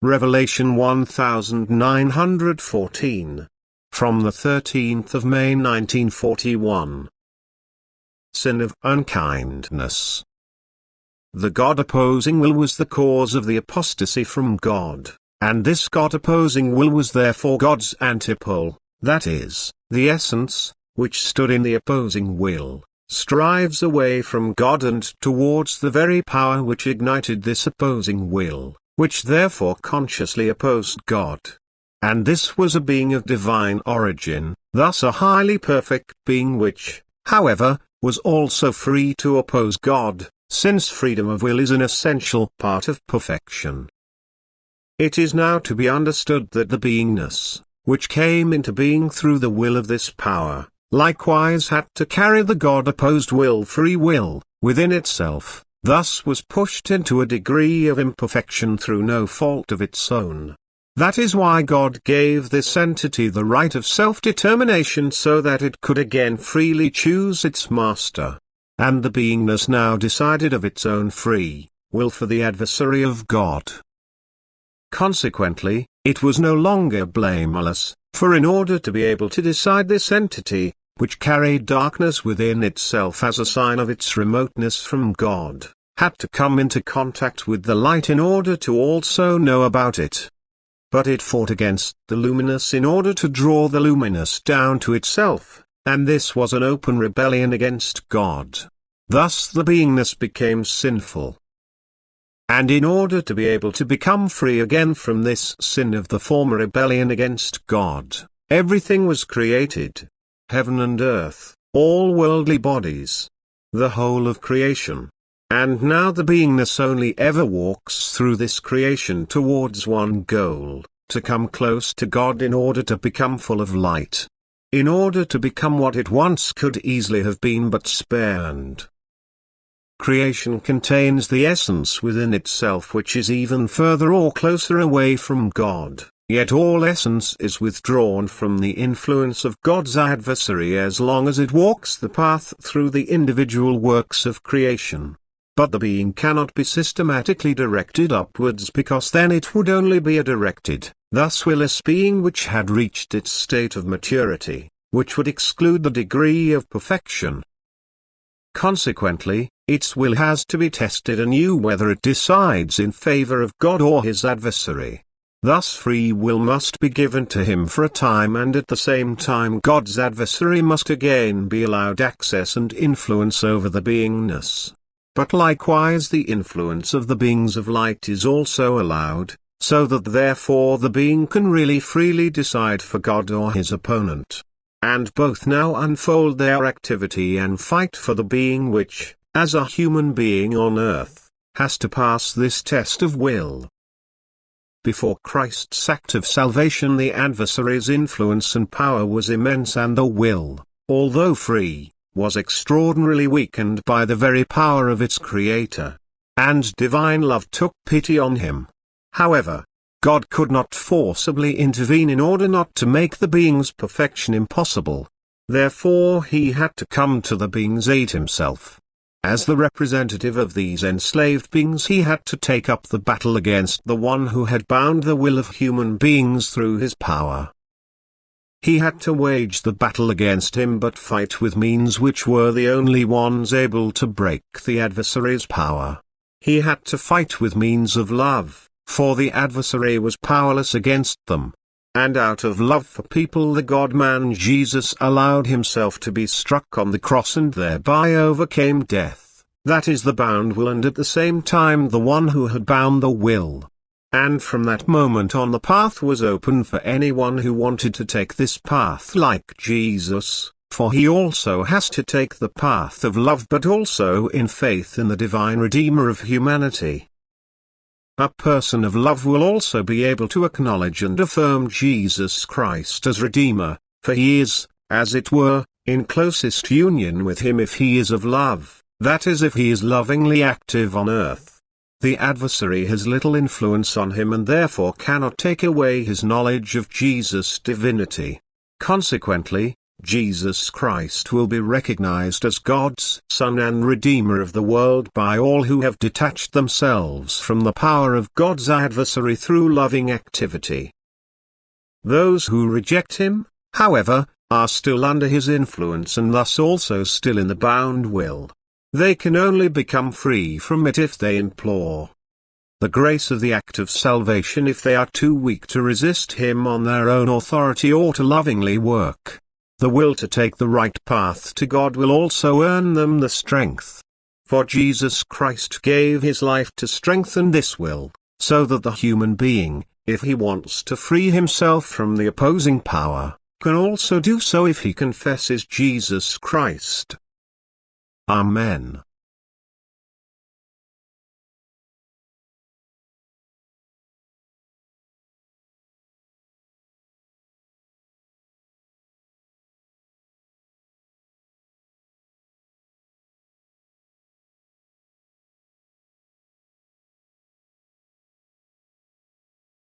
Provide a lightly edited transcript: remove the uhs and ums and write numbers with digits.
Revelation 1914. From the 13th of May 1941. Sin of unkindness. The God-opposing will was the cause of the apostasy from God, and this God-opposing will was therefore God's antipole, that is, the essence, which stood in the opposing will, strives away from God and towards the very power which ignited this opposing will, which therefore consciously opposed God. And this was a being of divine origin, thus a highly perfect being which, however, was also free to oppose God, since freedom of will is an essential part of perfection. It is now to be understood that the beingness, which came into being through the will of this power, likewise had to carry the God-opposed will, free will, within itself, thus was pushed into a degree of imperfection through no fault of its own. That is why God gave this entity the right of self-determination so that it could again freely choose its master. And the beingness now decided of its own free will for the adversary of God. Consequently, it was no longer blameless, for in order to be able to decide, this entity, which carried darkness within itself as a sign of its remoteness from God, had to come into contact with the light in order to also know about it. But it fought against the luminous in order to draw the luminous down to itself, and this was an open rebellion against God. Thus the beingness became sinful. And in order to be able to become free again from this sin of the former rebellion against God, everything was created. Heaven and earth, all worldly bodies, the whole of creation. And now the beingness only ever walks through this creation towards one goal, to come close to God in order to become full of light. In order to become what it once could easily have been but spared. Creation contains the essence within itself which is even further or closer away from God. Yet all essence is withdrawn from the influence of God's adversary as long as it walks the path through the individual works of creation. But the being cannot be systematically directed upwards because then it would only be a directed, thus will-less being which had reached its state of maturity, which would exclude the degree of perfection. Consequently, its will has to be tested anew whether it decides in favor of God or his adversary. Thus free will must be given to him for a time, and at the same time God's adversary must again be allowed access and influence over the beingness. But likewise the influence of the beings of light is also allowed, so that therefore the being can really freely decide for God or his opponent. And both now unfold their activity and fight for the being which, as a human being on earth, has to pass this test of will. Before Christ's act of salvation, the adversary's influence and power was immense, and the will, although free, was extraordinarily weakened by the very power of its creator. And divine love took pity on him. However, God could not forcibly intervene in order not to make the being's perfection impossible. Therefore he had to come to the being's aid himself. As the representative of these enslaved beings, he had to take up the battle against the one who had bound the will of human beings through his power. He had to wage the battle against him, but fight with means which were the only ones able to break the adversary's power. He had to fight with means of love, for the adversary was powerless against them. And out of love for people, the God-man Jesus allowed himself to be struck on the cross and thereby overcame death, that is the bound will, and at the same time the one who had bound the will. And from that moment on the path was open for anyone who wanted to take this path like Jesus, for he also has to take the path of love, but also in faith in the divine Redeemer of humanity. A person of love will also be able to acknowledge and affirm Jesus Christ as Redeemer, for he is, as it were, in closest union with him if he is of love, that is, if he is lovingly active on earth. The adversary has little influence on him and therefore cannot take away his knowledge of Jesus' divinity. Consequently, Jesus Christ will be recognized as God's Son and Redeemer of the world by all who have detached themselves from the power of God's adversary through loving activity. Those who reject him, however, are still under his influence and thus also still in the bound will. They can only become free from it if they implore the grace of the act of salvation. If they are too weak to resist him on their own authority or to lovingly work the will to take the right path to God will also earn them the strength. For Jesus Christ gave his life to strengthen this will, so that the human being, if he wants to free himself from the opposing power, can also do so if he confesses Jesus Christ. Amen.